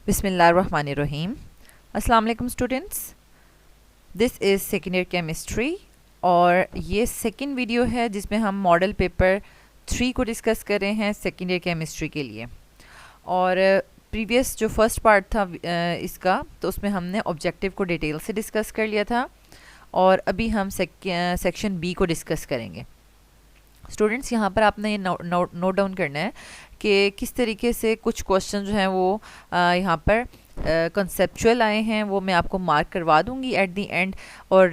बिस्मिल्लाहिर्रहमानिर्रहीम। अस्सलाम वालेकुम students, this is second year chemistry और ये सेकेंड वीडियो है जिसमें हम मॉडल पेपर 3 को डिस्कस कर रहे हैं सेकेंड ईयर केमिस्ट्री के लिए। और प्रीवियस जो फर्स्ट पार्ट था इसका, तो उसमें हमने ऑब्जेक्टिव को डिटेल से डिस्कस कर लिया था और अभी हम सेक्शन बी को डिस्कस करेंगे। स्टूडेंट्स, यहाँ पर आपने ये नोट डाउन करना है कि किस तरीके से कुछ क्वेश्चन जो हैं वो यहाँ पर कंसेप्चुअल आए हैं, वो मैं आपको मार्क करवा दूंगी एट दी एंड। और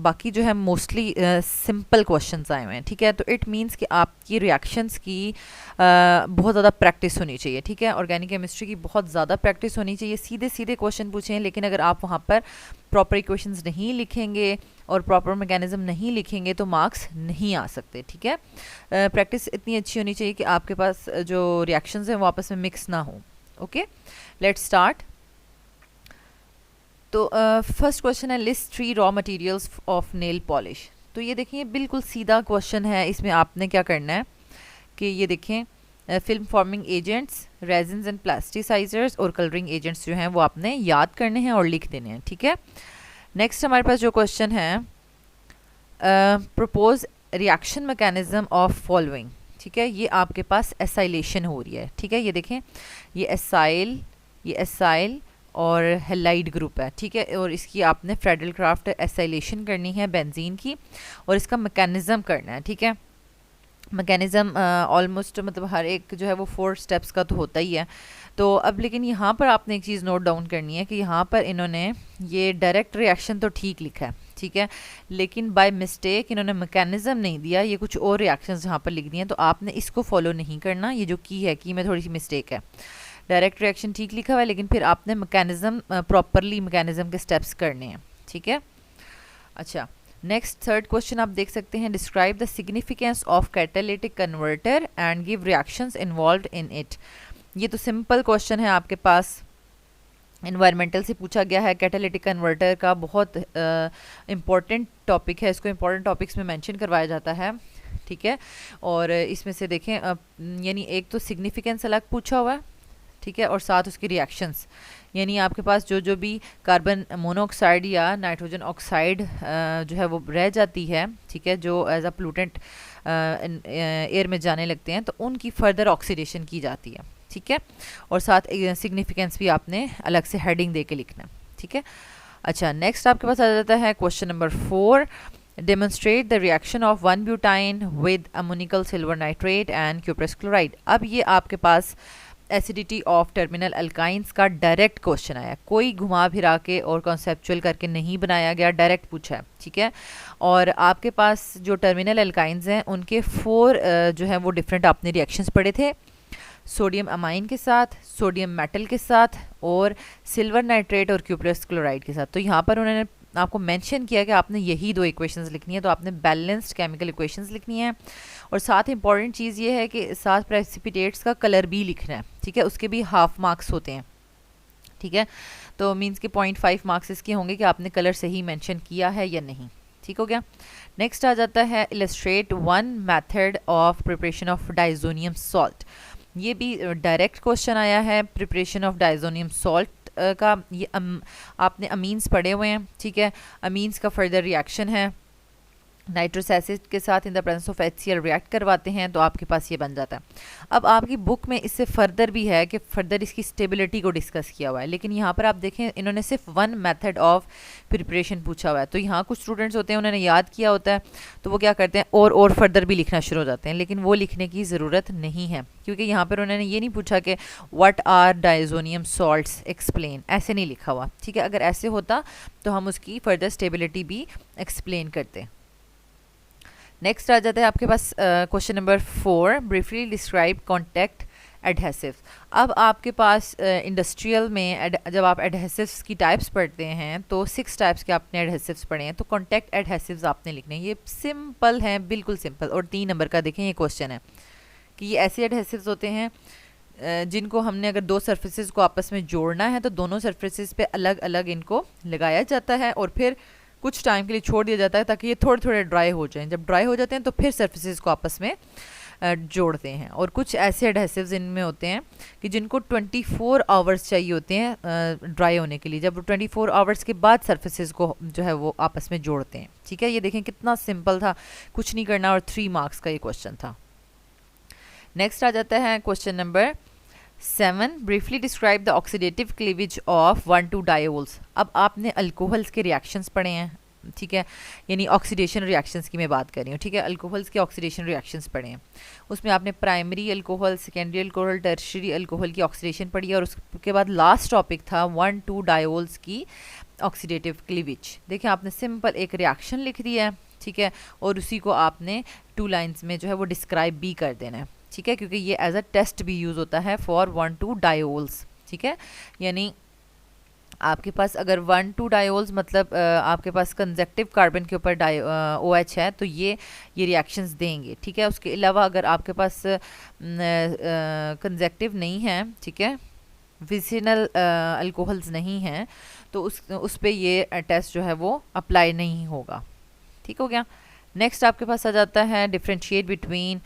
बाकी जो है मोस्टली सिंपल क्वेश्चंस आए हुए हैं, ठीक है। तो इट मींस कि आपकी रिएक्शंस की बहुत ज़्यादा प्रैक्टिस होनी चाहिए, ठीक है। ऑर्गेनिक केमिस्ट्री की बहुत ज़्यादा प्रैक्टिस होनी चाहिए। सीधे सीधे क्वेश्चन पूछे हैं, लेकिन अगर आप वहाँ पर प्रॉपर इक्वेशंस नहीं लिखेंगे और प्रॉपर मैकेनिज्म नहीं लिखेंगे तो मार्क्स नहीं आ सकते, ठीक है। प्रैक्टिस इतनी अच्छी होनी चाहिए कि आपके पास जो रिएक्शंस हैं वो आपस में मिक्स ना हो। Okay, let's start. तो फर्स्ट क्वेश्चन है, list 3 raw materials of nail polish. तो ये देखिए बिल्कुल सीधा क्वेश्चन है। इसमें आपने क्या करना है कि ये देखें, film forming agents, resins and plasticisers और कलरिंग एजेंट्स जो हैं वो आपने याद करने हैं और लिख देने हैं, ठीक है। नेक्स्ट हमारे पास जो क्वेश्चन है, propose reaction mechanism of following, ठीक है। ये आपके पास एसाइलेशन हो रही है, ठीक है। ये देखें, ये एसाइल और हेलाइड ग्रुप है, ठीक है। और इसकी आपने फ्रेडल क्राफ्ट एसाइलेशन करनी है बेंजीन की और इसका मैकेनिज्म करना है, ठीक है। मैकेनिज्म ऑलमोस्ट मतलब हर एक जो है वो 4 स्टेप्स का तो होता ही है। तो अब लेकिन यहाँ पर आपने एक चीज़ नोट डाउन करनी है कि यहाँ पर इन्होंने ये डायरेक्ट रिएक्शन तो ठीक लिखा है, ठीक है, लेकिन बाय मिस्टेक इन्होंने मैकेनिज्म नहीं दिया, ये कुछ और रिएक्शंस यहाँ पर लिख दिए हैं। तो आपने इसको फॉलो नहीं करना। ये जो की में थोड़ी सी मिस्टेक है। डायरेक्ट रिएक्शन ठीक लिखा हुआ है, लेकिन फिर आपने मैकेनिज्म प्रॉपरली मैकेनिज्म के स्टेप्स करने हैं, ठीक है। अच्छा, नेक्स्ट थर्ड क्वेश्चन आप देख सकते हैं, describe the significance of catalytic converter and give reactions involved in it. ये तो सिंपल क्वेश्चन है, आपके पास इन्वायरमेंटल से पूछा गया है। कैटालिटिक कन्वर्टर का बहुत इम्पॉर्टेंट टॉपिक है, इसको इम्पॉर्टेंट टॉपिक्स में मेंशन करवाया जाता है, ठीक है। और इसमें से देखें, यानी एक तो सिग्निफिकेंस अलग पूछा हुआ है, ठीक है, और साथ उसकी रिएक्शंस, यानी आपके पास जो भी कार्बन मोनोऑक्साइड या नाइट्रोजन ऑक्साइड जो है वो रह जाती है, ठीक है, जो एज अ पोल्यूटेंट एयर में जाने लगते हैं, तो उनकी फर्दर ऑक्सीडेशन की जाती है, ठीक है। और साथ सिग्निफिकेंस भी आपने अलग से हेडिंग दे के लिखना, ठीक है। अच्छा, नेक्स्ट आपके पास आ जाता है question number 4, demonstrate the reaction of 1 butyne with ammoniacal silver nitrate and cuprous chloride. अब ये आपके पास एसिडिटी ऑफ टर्मिनल अल्काइंस का डायरेक्ट क्वेश्चन आया, कोई घुमा फिरा के और कॉन्सेप्चुअल करके नहीं बनाया गया, डायरेक्ट पूछा है, ठीक है। और आपके पास जो टर्मिनल अल्काइंस हैं उनके 4 जो है वो डिफरेंट आपने रिएक्शंस पढ़े थे, सोडियम अमाइन के साथ, सोडियम मेटल के साथ और सिल्वर नाइट्रेट और क्यूप्रस क्लोराइड के साथ। तो यहाँ पर उन्होंने आपको मेंशन किया कि आपने यही 2 इक्वेशंस लिखनी है, तो आपने बैलेंस्ड केमिकल इक्वेशंस लिखनी है। और साथ इंपॉर्टेंट चीज़ ये है कि साथ प्रेसिपिटेट्स का कलर भी लिखना है, ठीक है, उसके भी हाफ मार्क्स होते हैं, ठीक है। तो मींस के 0.5 मार्क्स इसके होंगे कि आपने कलर सही मेंशन किया है या नहीं, ठीक हो गया। नेक्स्ट आ जाता है, illustrate 1 method of preparation of diazonium salt. ये भी डायरेक्ट क्वेश्चन आया है, प्रिपरेशन ऑफ डाइजोनियम सॉल्ट का। ये आपने अमीन्स पढ़े हुए हैं, ठीक है। अमीन्स का फर्दर रिएक्शन है, नाइट्रस एसिड के साथ इन the presence of HCl react करवाते हैं, तो आपके पास ये बन जाता है। अब आपकी बुक में इससे फर्दर भी है कि फर्दर इसकी स्टेबिलिटी को डिस्कस किया हुआ है, लेकिन यहाँ पर आप देखें इन्होंने सिर्फ 1 मेथड ऑफ प्रिपरेशन पूछा हुआ है। तो यहाँ कुछ स्टूडेंट्स होते हैं उन्होंने याद किया होता है, तो वो क्या करते हैं और फर्दर भी लिखना शुरू हो जाते हैं, लेकिन वो लिखने की ज़रूरत नहीं है, क्योंकि यहाँ पर उन्होंने ये नहीं पूछा कि what are diazonium salts explain, ऐसे नहीं लिखा हुआ, ठीक है। अगर ऐसे होता तो हम उसकी फर्दर स्टेबिलिटी भी एक्सप्लेन करते। नेक्स्ट आ जाता है आपके पास question number 4, briefly describe contact adhesive. अब आपके पास इंडस्ट्रियल में जब आप एडहेसिव्स की टाइप्स पढ़ते हैं तो 6 टाइप्स के आपने एडहेसिव्स पढ़े हैं, तो कॉन्टैक्ट एडहेसिव्स आपने लिखने हैं। ये सिंपल हैं, बिल्कुल सिंपल। और 3 नंबर का देखें, ये क्वेश्चन है कि ये ऐसे एडहेसिव्स होते हैं जिनको हमने अगर 2 सर्फेसिस को आपस में जोड़ना है तो दोनों सर्फेसिस पे अलग अलग इनको लगाया जाता है और फिर कुछ टाइम के लिए छोड़ दिया जाता है ताकि ये थोड़े थोड़े ड्राई हो जाएं। जब ड्राई हो जाते हैं तो फिर सर्फेसिस को आपस में जोड़ते हैं। और कुछ ऐसे एडहेसिव्स इनमें होते हैं कि जिनको 24 आवर्स चाहिए होते हैं ड्राई होने के लिए, जब 24 आवर्स के बाद सर्फेसिस को जो है वो आपस में जोड़ते हैं। ठीक है, ये देखें कितना सिंपल था, कुछ नहीं करना और 3 मार्क्स का ये क्वेश्चन था। नेक्स्ट आ जाता है question number 7, briefly describe the oxidative cleavage of 1,2 diols. अब आपने अल्कोहल्स के रिएक्शंस पढ़े हैं, ठीक है, यानी ऑक्सीडेशन रिएक्शंस की मैं बात कर रही हूँ। ठीक है, अल्कोहल्स के ऑक्सीडेशन रिएक्शंस पढ़े हैं, उसमें आपने primary alcohol, secondary alcohol, tertiary alcohol की ऑक्सीडेशन पढ़ी है, और उसके बाद लास्ट टॉपिक था 1,2 डायोल्स की ऑक्सीडेटिव क्लीवेज। देखिए आपने सिंपल एक रिएक्शन लिख दिया है, ठीक है, और उसी को आपने 2 लाइन्स में जो है वो डिस्क्राइब भी कर देना है। ठीक है, क्योंकि ये एज अ टेस्ट भी यूज़ होता है फॉर 1,2 डायोल्स। ठीक है, यानी आपके पास अगर 1,2 डायोल्स मतलब आपके पास कंजक्टिव कार्बन के ऊपर OH है तो ये रिएक्शंस देंगे। ठीक है, उसके अलावा अगर आपके पास कंजक्टिव नहीं है, ठीक है, विसिनल अल्कोहल्स नहीं हैं, तो उस पे ये टेस्ट जो है वो अप्लाई नहीं होगा। ठीक हो गया। नेक्स्ट आपके पास आ जाता है डिफ्रेंशिएट बिटवीन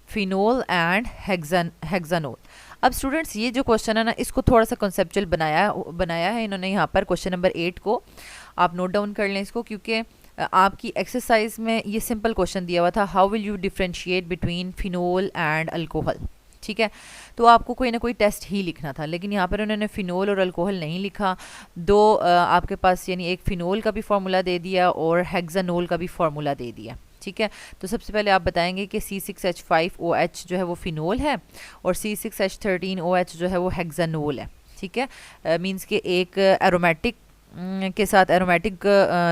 फिनोल एंड हेक्सानोल। अब स्टूडेंट्स ये जो क्वेश्चन है ना, इसको थोड़ा सा कॉन्सेप्चुअल बनाया है इन्होंने यहाँ पर। क्वेश्चन नंबर 8 को आप नोट डाउन कर लें इसको, क्योंकि आपकी एक्सरसाइज में ये सिंपल क्वेश्चन दिया हुआ था, how will you differentiate between phenol and alcohol. ठीक है, तो आपको कोई ना कोई टेस्ट ही लिखना था, लेकिन यहाँ पर उन्होंने फिनोल और अल्कोहल नहीं लिखा। दो आपके पास यानी एक फिनोल का भी फार्मूला दे दिया और हेक्सानोल का भी फार्मूला दे दिया। ठीक है, तो सबसे पहले आप बताएंगे कि C6H5OH जो है वो फिनोल है और C6H13OH जो है वो हेक्सानोल है। ठीक है, मींस कि एक एरोमेटिक के साथ एरोमेटिक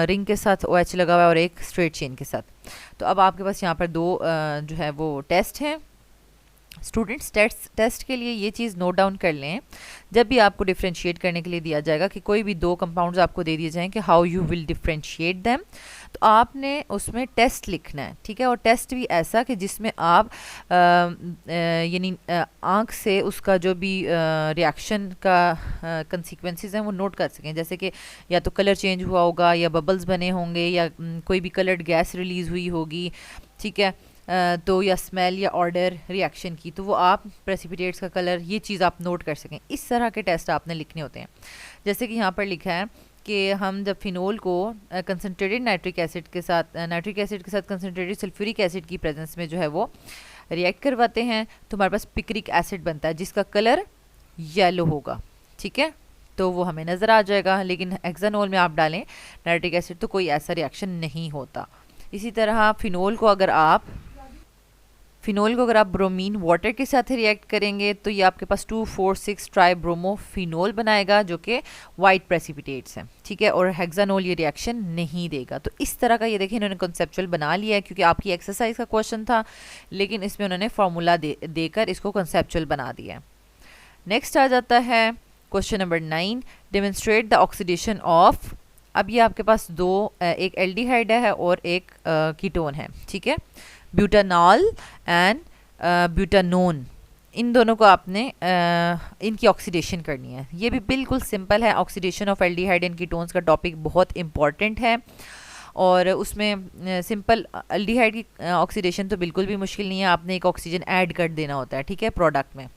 रिंग के साथ OH लगा हुआ है और एक स्ट्रेट चेन के साथ। तो अब आपके पास यहाँ पर दो जो है वो टेस्ट हैं। स्टूडेंट्स टेस्ट के लिए ये चीज़ नोट डाउन कर लें, जब भी आपको डिफ्रेंशिएट करने के लिए दिया जाएगा कि कोई भी दो कंपाउंड्स आपको दे दिए जाएं कि how you will differentiate them, तो आपने उसमें टेस्ट लिखना है। ठीक है, और टेस्ट भी ऐसा कि जिसमें आप यानी आँख से उसका जो भी रिएक्शन का कंसिक्वेंसेस हैं वो नोट कर सकें, जैसे कि या तो कलर चेंज हुआ होगा या बबल्स बने होंगे या कोई भी कलर्ड गैस रिलीज़ हुई होगी। ठीक है, तो या स्मेल या ऑर्डर रिएक्शन की, तो वो आप प्रेसिपिटेट्स का कलर, ये चीज़ आप नोट कर सकें। इस तरह के टेस्ट आपने लिखने होते हैं। जैसे कि यहाँ पर लिखा है कि हम जब फिनोल को कंसनट्रेटेड नाइट्रिक एसिड के साथ कंसनट्रेटेड सल्फ्यूरिक एसिड की प्रेजेंस में जो है वो रिएक्ट करवाते हैं, तो हमारे पास पिक्रिक एसिड बनता है जिसका कलर येलो होगा। ठीक है, तो वो हमें नज़र आ जाएगा। लेकिन हेक्सानोल में आप डालें नाइट्रिक एसिड तो कोई ऐसा रिएक्शन नहीं होता। इसी तरह फिनोल को अगर आप ब्रोमीन वाटर के साथ रिएक्ट करेंगे तो ये आपके पास 2,4,6 ट्राइब्रोमोफिनोल बनाएगा जो कि वाइट प्रेसिपिटेट्स हैं। ठीक है, और हेक्सानोल ये रिएक्शन नहीं देगा। तो इस तरह का ये देखिए इन्होंने कॉन्सेप्चुअल बना लिया है, क्योंकि आपकी एक्सरसाइज का क्वेश्चन था लेकिन इसमें उन्होंने फार्मूला देकर इसको कॉन्सेप्चुअल बना दिया है। नेक्स्ट आ जाता है question number 9, demonstrate the oxidation of. अब ये आपके पास दो, एक एल्डिहाइड है और एक कीटोन है। ठीक है, ब्यूटानॉल एंड ब्यूटानोन, इन दोनों को आपने इनकी ऑक्सीडेशन करनी है। ये भी बिल्कुल सिंपल है। Oxidation of aldehyde and ketones का टॉपिक बहुत इंपॉर्टेंट है और उसमें सिंपल एल्डिहाइड की ऑक्सीडेशन तो बिल्कुल भी मुश्किल नहीं है, आपने एक ऑक्सीजन ऐड कर देना होता है। ठीक है, प्रोडक्ट में।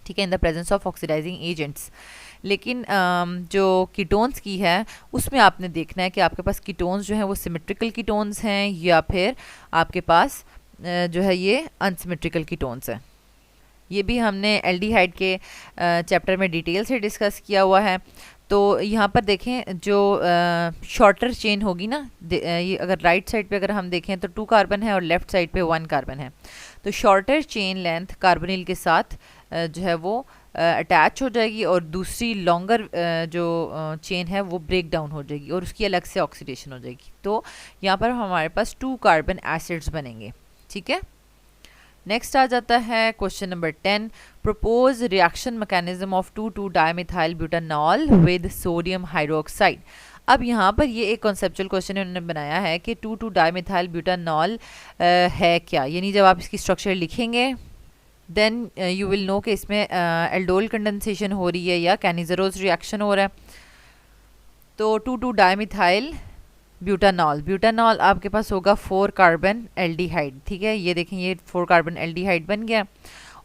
ठीक है, in the presence of oxidising agents. लेकिन जो कीटोन्स की है उसमें आपने देखना है कि आपके पास कीटोन्स जो हैं वो सिमेट्रिकल कीटोन्स हैं या फिर आपके पास जो है ये अनसिमेट्रिकल कीटोन्स हैं। ये भी हमने एल्डिहाइड के चैप्टर में डिटेल से डिस्कस किया हुआ है। तो यहाँ पर देखें जो शॉर्टर चेन होगी ना, ये अगर राइट साइड पे अगर हम देखें तो 2 कार्बन है और लेफ़्ट साइड पे 1 कार्बन है। तो शॉर्टर चेन लेंथ कार्बोनिल के साथ जो है वो अटैच हो जाएगी और दूसरी लॉन्गर जो चेन है वो ब्रेक डाउन हो जाएगी और उसकी अलग से ऑक्सीडेशन हो जाएगी। तो यहाँ पर हमारे पास 2 कार्बन एसिड्स बनेंगे। ठीक है, नेक्स्ट आ जाता है question number 10, propose reaction mechanism of 2,2 dimethyl butanol with sodium hydroxide. अब यहाँ पर ये एक कॉन्सेप्चुअल क्वेश्चन उन्होंने बनाया है कि 2,2 डायमिथाइल ब्यूटानॉल है क्या, यानी जब आप इसकी स्ट्रक्चर लिखेंगे देन यू विल नो कि इसमें एल्डोल कंडेंसेशन हो रही है या कैनिजरोज रिएक्शन हो रहा है। तो 2,2 डायमिथाइल ब्यूटानॉल, ब्यूटानॉल आपके पास होगा 4 कार्बन एल्डिहाइड, ठीक है, ये देखें ये 4 कार्बन एल्डिहाइड बन गया,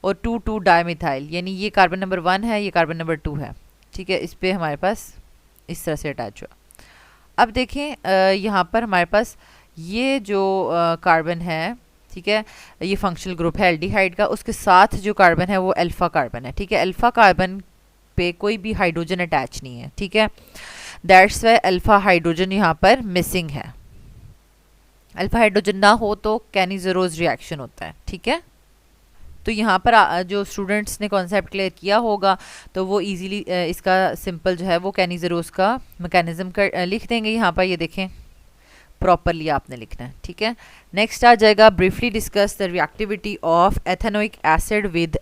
और 2 डायमिथाइल, यानी ये कार्बन नंबर 1 है, ये कार्बन नंबर 2 है, ठीक है, इस पे हमारे पास इस तरह से अटैच हुआ। अब देखें यहाँ पर हमारे पास ये जो कार्बन है, ठीक है, ये फंक्शनल ग्रुप है एल्डिहाइड का, उसके साथ जो कार्बन है वो अल्फा कार्बन है, ठीक है, अल्फा कार्बन पे कोई भी हाइड्रोजन अटैच नहीं है, ठीक है, दैट्स वाई अल्फा हाइड्रोजन यहाँ पर मिसिंग है। अल्फा हाइड्रोजन ना हो तो कैनिजरोज रिएक्शन होता है, ठीक है। तो यहाँ पर जो स्टूडेंट्स ने कॉन्सेप्ट क्लियर किया होगा तो वो इजीली इसका सिंपल जो है वो कैनिजरोज का मैकेनिज्म कर लिख देंगे यहाँ पर, ये देखें प्रॉपरली आपने लिखना है, ठीक है। नेक्स्ट आ जाएगा briefly discuss the reactivity of ethanoic acid with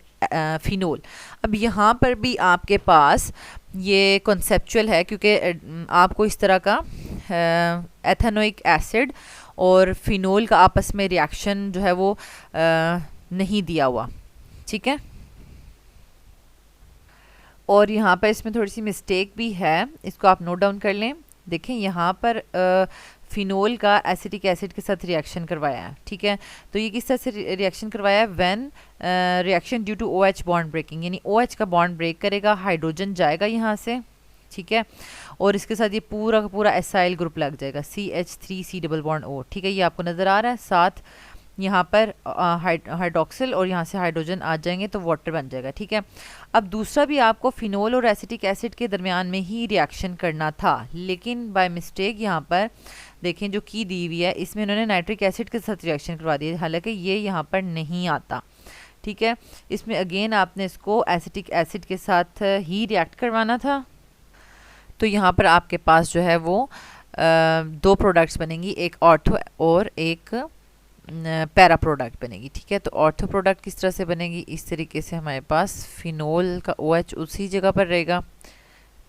phenol. अब यहाँ पर भी आपके पास ये कॉन्सेप्चुअल है, क्योंकि आपको इस तरह का एथेनोइक एसिड और फिनोल का आपस में रिएक्शन जो है वो नहीं दिया हुआ, ठीक है। और यहाँ पर इसमें थोड़ी सी मिस्टेक भी है, इसको आप नोट डाउन कर लें। देखें यहाँ पर फिनोल का एसिटिक एसिड के साथ रिएक्शन करवाया है, ठीक है, तो ये किस तरह से रिएक्शन करवाया है, when reaction due to OH bond breaking, यानी OH का बॉन्ड ब्रेक करेगा, हाइड्रोजन जाएगा यहाँ से, ठीक है, और इसके साथ ये पूरा का पूरा एसाइल ग्रुप लग जाएगा, CH3C डबल बॉन्ड O, ठीक है, ये आपको नज़र आ रहा है, साथ यहाँ पर हाइड्रोक्सिल और यहाँ से हाइड्रोजन आ जाएंगे तो वाटर बन जाएगा, ठीक है। अब दूसरा भी आपको फिनोल और एसिटिक एसिड के दरमियान में ही रिएक्शन करना था, लेकिन बाय मिस्टेक यहाँ पर देखें जो की दी हुई है इसमें इन्होंने नाइट्रिक एसिड के साथ रिएक्शन करवा दिया, हालांकि ये यहाँ पर नहीं आता, ठीक है। इसमें अगेन आपने इसको एसिटिक एसिड के साथ ही रिएक्ट करवाना था। तो यहाँ पर आपके पास जो है वो 2 प्रोडक्ट्स बनेंगी, एक ऑर्थो और एक पैरा प्रोडक्ट बनेगी, ठीक है। तो ऑर्थो प्रोडक्ट किस तरह से बनेगी, इस तरीके से हमारे पास फिनोल का OH उसी जगह पर रहेगा,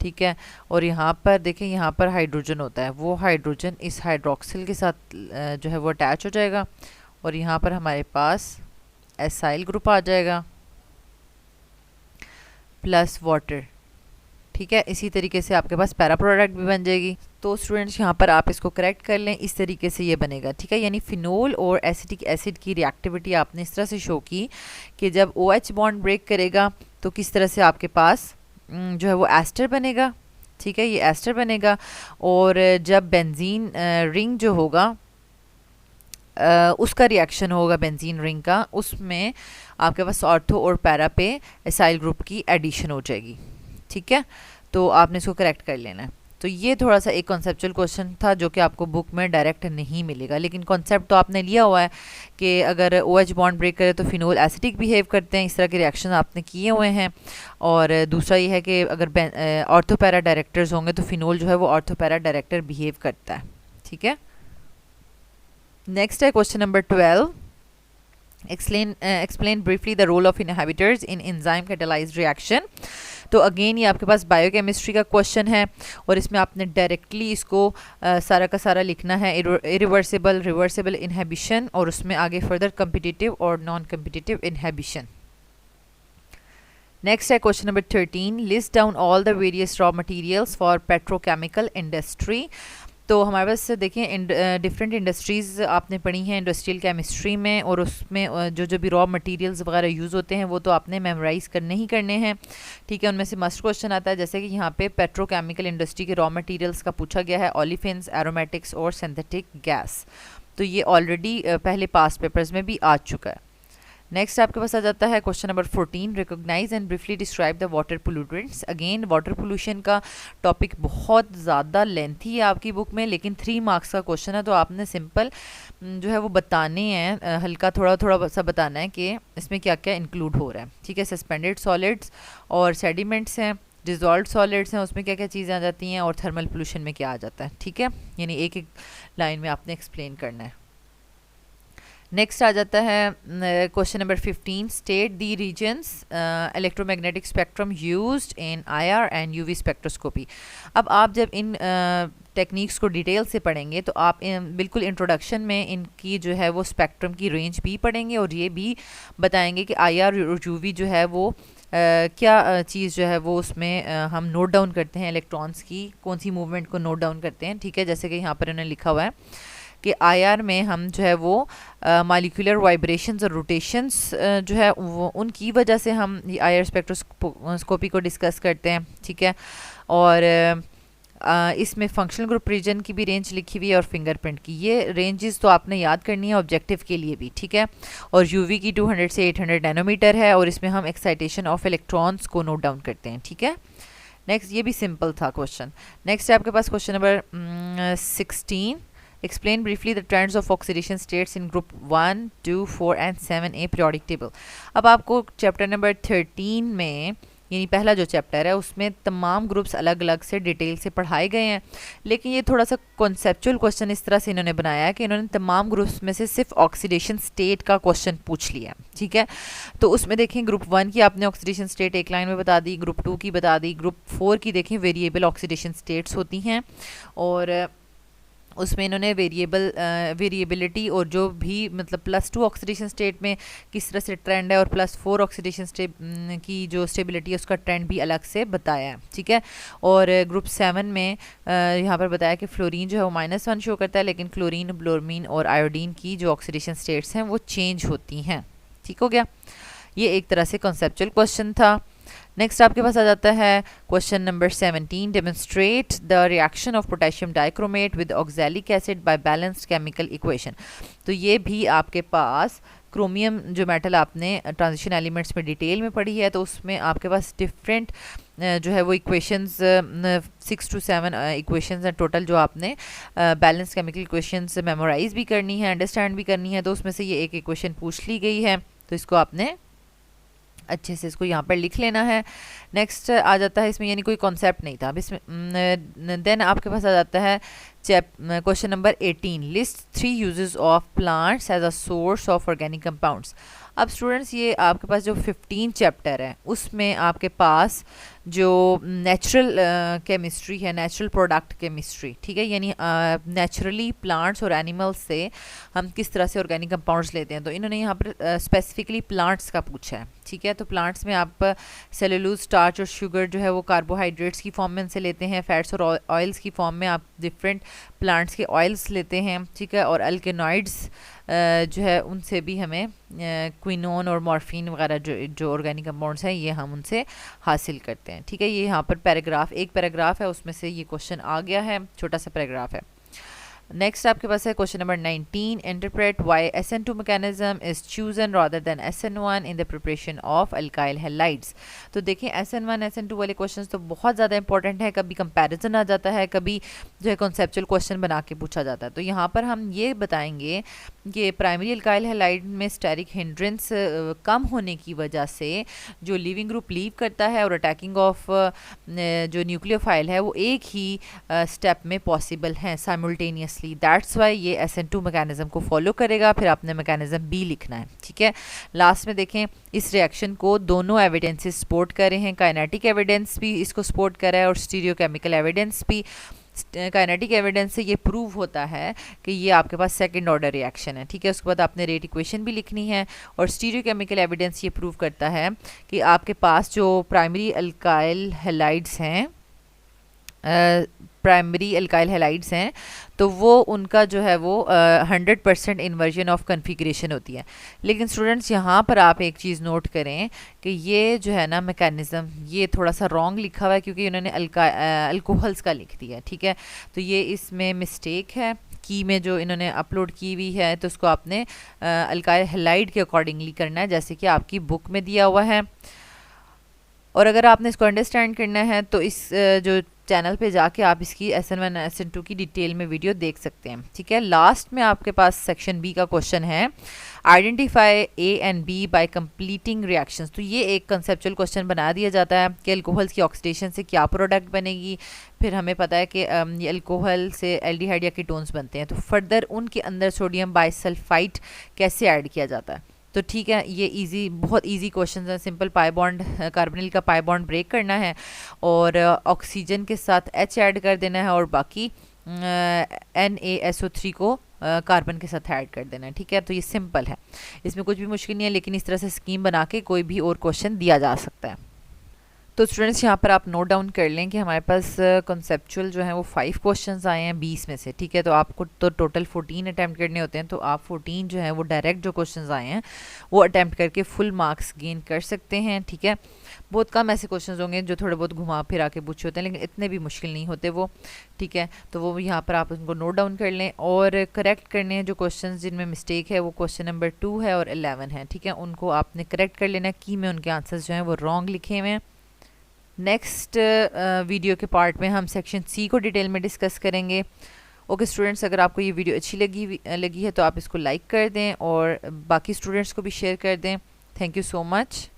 ठीक है, और यहाँ पर देखें यहाँ पर हाइड्रोजन होता है, वो हाइड्रोजन इस हाइड्रोक्सिल के साथ जो है वो अटैच हो जाएगा, और यहाँ पर हमारे पास एसाइल ग्रुप आ जाएगा प्लस वाटर, ठीक है। इसी तरीके से आपके पास पैरा प्रोडक्ट भी बन जाएगी। तो स्टूडेंट्स यहाँ पर आप इसको करेक्ट कर लें, इस तरीके से ये बनेगा, ठीक है, यानी फिनोल और एसिटिक एसिड की रिएक्टिविटी आपने इस तरह से शो की कि जब OH बॉन्ड ब्रेक करेगा तो किस तरह से आपके पास जो है वो एस्टर बनेगा, ठीक है, ये एस्टर बनेगा, और जब बेंजीन रिंग जो होगा उसका रिएक्शन होगा बेंजीन रिंग का, उसमें आपके पास ऑर्थो और पैरा पे एसाइल ग्रुप की एडिशन हो जाएगी, ठीक है। तो आपने इसको करेक्ट कर लेना है। तो ये थोड़ा सा एक कॉन्सेप्चुअल क्वेश्चन था जो कि आपको बुक में डायरेक्ट नहीं मिलेगा, लेकिन कॉन्सेप्ट तो आपने लिया हुआ है कि अगर OH बॉन्ड ब्रेक करे तो फिनोल एसिटिक बिहेव करते हैं, इस तरह के रिएक्शन आपने किए हुए हैं। और दूसरा ये है कि अगर ऑर्थोपैरा डायरेक्टर्स होंगे तो फिनोल जो है वो ऑर्थोपैरा डायरेक्टर बिहेव करता है, ठीक है। नेक्स्ट है question number 12, explain briefly the role of inhibitors in enzyme catalyzed reaction। तो अगेन ये आपके पास बायोकेमिस्ट्री का क्वेश्चन है, और इसमें आपने डायरेक्टली इसको सारा का सारा लिखना है, इरिवर्सिबल, रिवर्सिबल इनहिबिशन, और उसमें आगे फर्दर कम्पिटिटिव और नॉन कम्पिटिटिव इनहिबिशन। नेक्स्ट है question number 13, list down all the various raw materials for petrochemical industry. तो हमारे पास देखिए डिफरेंट इंडस्ट्रीज़ आपने पढ़ी हैं इंडस्ट्रियल केमिस्ट्री में, और उसमें जो भी रॉ मटेरियल्स वगैरह यूज़ होते हैं वो तो आपने मेमोराइज़ करने ही करने हैं, ठीक है। उनमें से मस्ट क्वेश्चन आता है, जैसे कि यहाँ पे पेट्रोकेमिकल इंडस्ट्री के रॉ मटेरियल्स का पूछा गया है, ऑलिफिन्स, एरोमेटिक्स और सिंथेटिक गैस। तो ये ऑलरेडी पहले पास्ट पेपर्स में भी आ चुका है। नेक्स्ट आपके पास आ जाता है question number 14, recognise and briefly describe the water pollutants. Again water pollution का टॉपिक बहुत ज़्यादा लेंथी है आपकी बुक में, लेकिन 3 मार्क्स का क्वेश्चन है, तो आपने सिंपल जो है वो बताने हैं, हल्का थोड़ा थोड़ा सा बताना है कि इसमें क्या क्या इंक्लूड हो रहा है, ठीक है। सस्पेंडेड सॉलिड्स और सेडिमेंट्स हैं, डिजॉल्व सॉलिड्स हैं, उसमें क्या क्या चीज़ें आ जाती हैं, और थर्मल पोल्यूशन में क्या आ जाता है, ठीक है। यानी एक एक लाइन में आपने एक्सप्लेन करना है। नेक्स्ट आ जाता है question number 15, state the reasons electromagnetic spectrum used in IR and UV spectroscopy. अब आप जब इन टेक्निक्स को डिटेल से पढ़ेंगे तो आप बिल्कुल इंट्रोडक्शन में इनकी जो है वो स्पेक्ट्रम की रेंज भी पढ़ेंगे, और ये भी बताएंगे कि IR और UV जो है वो क्या चीज़ जो है वो उसमें हम नोट डाउन करते हैं, इलेक्ट्रॉन्स की कौन सी मूवमेंट को नोट डाउन करते हैं, ठीक है। जैसे कि यहाँ पर इन्होंने लिखा हुआ है कि आईआर में हम जो है वो मॉलिक्यूलर वाइब्रेशंस और रोटेशंस जो है वो उनकी वजह से हम आईआर स्पेक्ट्रोस्कोपी को डिस्कस करते हैं, ठीक है। और इसमें फंक्शनल ग्रुप रीजन की भी रेंज लिखी हुई है और फिंगरप्रिंट की। ये रेंजेस तो आपने याद करनी है ऑब्जेक्टिव के लिए भी, ठीक है। और यूवी की 200 से 800 नैनोमीटर है और इसमें हम एक्साइटेशन ऑफ इलेक्ट्रॉन्स को नोट डाउन करते हैं, ठीक है। नेक्स्ट, ये भी सिंपल था क्वेश्चन। नेक्स्ट है आपके पास question number 16। Explain briefly the trends of oxidation states in group 1, 2, 4 and 7A periodic table। अब आपको चैप्टर नंबर 13 में, यानी पहला जो चैप्टर है उसमें तमाम ग्रुप्स अलग अलग से डिटेल से पढ़ाए गए हैं, लेकिन ये थोड़ा सा कॉन्सेप्चुअल क्वेश्चन इस तरह से इन्होंने बनाया है कि इन्होंने तमाम ग्रुप्स में से सिर्फ ऑक्सीडेशन स्टेट का क्वेश्चन पूछ लिया, ठीक है। तो उसमें देखें ग्रुप 1 की आपने ऑक्सीडेशन स्टेट एक लाइन में बता दी, ग्रुप 2 की बता दी, ग्रुप 4 की देखें वेरिएबल ऑक्सीडेशन स्टेट्स होती हैं और उसमें इन्होंने वेरिएबिलिटी और जो भी मतलब +2 ऑक्सीडेशन स्टेट में किस तरह से ट्रेंड है और +4 ऑक्सीडेशन स्टेट की जो स्टेबिलिटी है उसका ट्रेंड भी अलग से बताया है, ठीक है। और ग्रुप 7 में यहाँ पर बताया कि फ्लोरीन जो है वो -1 शो करता है, लेकिन क्लोरीन, ब्रोमीन और आयोडीन की जो ऑक्सीडेशन स्टेट्स हैं वो चेंज होती हैं, ठीक हो गया। ये एक तरह से कॉन्सेप्चुअल क्वेश्चन था। नेक्स्ट आपके पास आ जाता है question number 17। Demonstrate the reaction of potassium dichromate with oxalic acid by balanced chemical equation. तो ये भी आपके पास क्रोमियम जो मेटल आपने ट्रांजिशन एलिमेंट्स में डिटेल में पढ़ी है, तो उसमें आपके पास डिफरेंट जो है वो इक्वेशंस 6 to 7 इक्वेशंस हैं टोटल, जो आपने बैलेंस केमिकल इक्वेशंस मेमोराइज भी करनी है, अंडरस्टैंड भी करनी है। तो उसमें से ये एक इक्वेशन पूछ ली गई है, तो इसको आपने अच्छे से इसको यहाँ पर लिख लेना है। नेक्स्ट आ जाता है, इसमें यानी कोई कॉन्सेप्ट नहीं था अब इसमें। देन आपके पास आ जाता है question number 18। List 3 uses of plants as a source of organic compounds. अब स्टूडेंट्स ये आपके पास जो 15 चैप्टर है उसमें आपके पास जो नेचुरल केमिस्ट्री है, नेचुरल प्रोडक्ट केमिस्ट्री, ठीक है, यानी नेचुरली प्लांट्स और एनिमल्स से हम किस तरह से ऑर्गेनिक कंपाउंड्स लेते हैं, तो इन्होंने यहाँ पर स्पेसिफिकली प्लांट्स का पूछा है, ठीक है। तो प्लांट्स में आप सेलुलोज, स्टार्च और शुगर जो है वो कार्बोहाइड्रेट्स की फॉर्म में इनसे लेते हैं, फैट्स और ऑयल्स की फॉर्म में आप डिफरेंट प्लांट्स के ऑयल्स लेते हैं, ठीक है। और अल्केनॉइड्स जो है उनसे भी हमें क्विनोन और मॉर्फिन वगैरह जो ऑर्गेनिक कंपाउंड्स हैं ये हम उनसे हासिल करते हैं, ठीक है। ये यहाँ पर एक पैराग्राफ है उसमें से ये क्वेश्चन आ गया है, छोटा सा पैराग्राफ है। नेक्स्ट आपके पास है question number 19। Interpret why SN2 mechanism is chosen rather than SN1 in the preparation of alkyl halides. तो देखें SN1 SN2 वाले क्वेश्चंस तो बहुत ज़्यादा इंपॉर्टेंट है, कभी कंपैरिजन आ जाता है, कभी जो है कॉन्सेप्चुअल क्वेश्चन बना के पूछा जाता है। तो यहाँ पर हम ये बताएंगे कि प्राइमरी अल्काइल हैलाइड में स्टेरिक हिंड्रेंस कम होने की वजह से जो लिविंग ग्रुप लीव करता है और अटैकिंग ऑफ जो न्यूक्लियोफाइल है वो एक ही स्टेप में पॉसिबल हैं साइमल्टेनियस। दैट्स वाई ये SN2 मैकेनिज्म को फॉलो करेगा। फिर आपने मैकेनिज्म बी लिखना है, ठीक है। लास्ट में देखें इस रिएक्शन को दोनों एविडेंसेस सपोर्ट कर रहे हैं, काइनेटिक एविडेंस भी इसको सपोर्ट कर रहा है और स्टीरियोकेमिकल एविडेंस भी। काइनेटिक एविडेंस से ये प्रूव होता है कि ये आपके पास सेकंड ऑर्डर रिएक्शन है, ठीक है। उसके बाद आपने रेट इक्वेशन भी लिखनी है और स्टीरियोकेमिकल एविडेंस ये प्रूव करता है कि आपके पास जो प्राइमरी अल्काइल हैलाइड्स हैं तो वो उनका जो है वो 100% इन्वर्जन ऑफ कन्फिगरेशन होती है। लेकिन स्टूडेंट्स यहाँ पर आप एक चीज़ नोट करें कि ये जो है ना मैकेनिज़्म ये थोड़ा सा रॉन्ग लिखा हुआ है क्योंकि इन्होंने अल्कोहल्स का लिख दिया है, ठीक है। तो ये इसमें मिस्टेक है की में जो इन्होंने अपलोड की हुई है, तो उसको आपने अल्काइल हैलाइड के अकॉर्डिंगली करना है जैसे कि आपकी बुक में दिया हुआ है। और अगर आपने इसको अंडरस्टैंड करना है तो इस जो चैनल पे जाके आप इसकी SN1 SN2 की डिटेल में वीडियो देख सकते हैं, ठीक है। लास्ट में आपके पास सेक्शन बी का क्वेश्चन है identify A and B bye completing reactions. तो ये एक कंसेप्चुअल क्वेश्चन बना दिया जाता है कि अल्कोहल्स की ऑक्सीडेशन से क्या प्रोडक्ट बनेगी। फिर हमें पता है कि ये अल्कोहल से एल्डिहाइड या कीटोन्स बनते हैं, तो फर्दर उनके अंदर सोडियम बाइसल्फाइड कैसे ऐड किया जाता है। तो ठीक है, ये बहुत इजी क्वेश्चन है। सिंपल पाई बॉन्ड, कार्बोनिल का पाई बॉन्ड ब्रेक करना है और ऑक्सीजन के साथ H ऐड कर देना है और बाकी NaSO3 को कार्बन के साथ ऐड कर देना है, ठीक है। तो ये सिंपल है, इसमें कुछ भी मुश्किल नहीं है, लेकिन इस तरह से स्कीम बना के कोई भी और क्वेश्चन दिया जा सकता है। तो स्टूडेंट्स यहाँ पर आप नोट डाउन कर लें कि हमारे पास कॉन्सेप्चुअल जो है वो 5 क्वेश्चंस आए हैं 20 में से, ठीक है। तो आपको तो टोटल 14 अटैम्प्ट करने होते हैं, तो आप 14 जो है वो डायरेक्ट जो क्वेश्चंस आए हैं वो अटैम्प्ट करके फुल मार्क्स गेन कर सकते हैं, ठीक है। बहुत कम ऐसे क्वेश्चंस होंगे जो थोड़े बहुत घुमा फिरा के पूछे होते हैं, लेकिन इतने भी मुश्किल नहीं होते वो, ठीक है। तो वो यहाँ पर आप उनको नोट डाउन कर लें और करेक्ट करने हैं जो क्वेश्चन जिनमें मिस्टेक है, वो क्वेश्चन नंबर 2 है और 11 है, ठीक है। उनको आपने करेक्ट कर लेना है की में उनके आंसर्स जो हैं वो रॉन्ग लिखे हुए हैं। नेक्स्ट वीडियो के पार्ट में हम सेक्शन सी को डिटेल में डिस्कस करेंगे। ओके स्टूडेंट्स, अगर आपको ये वीडियो अच्छी लगी है तो आप इसको लाइक कर दें और बाकी स्टूडेंट्स को भी शेयर कर दें। Thank you so much.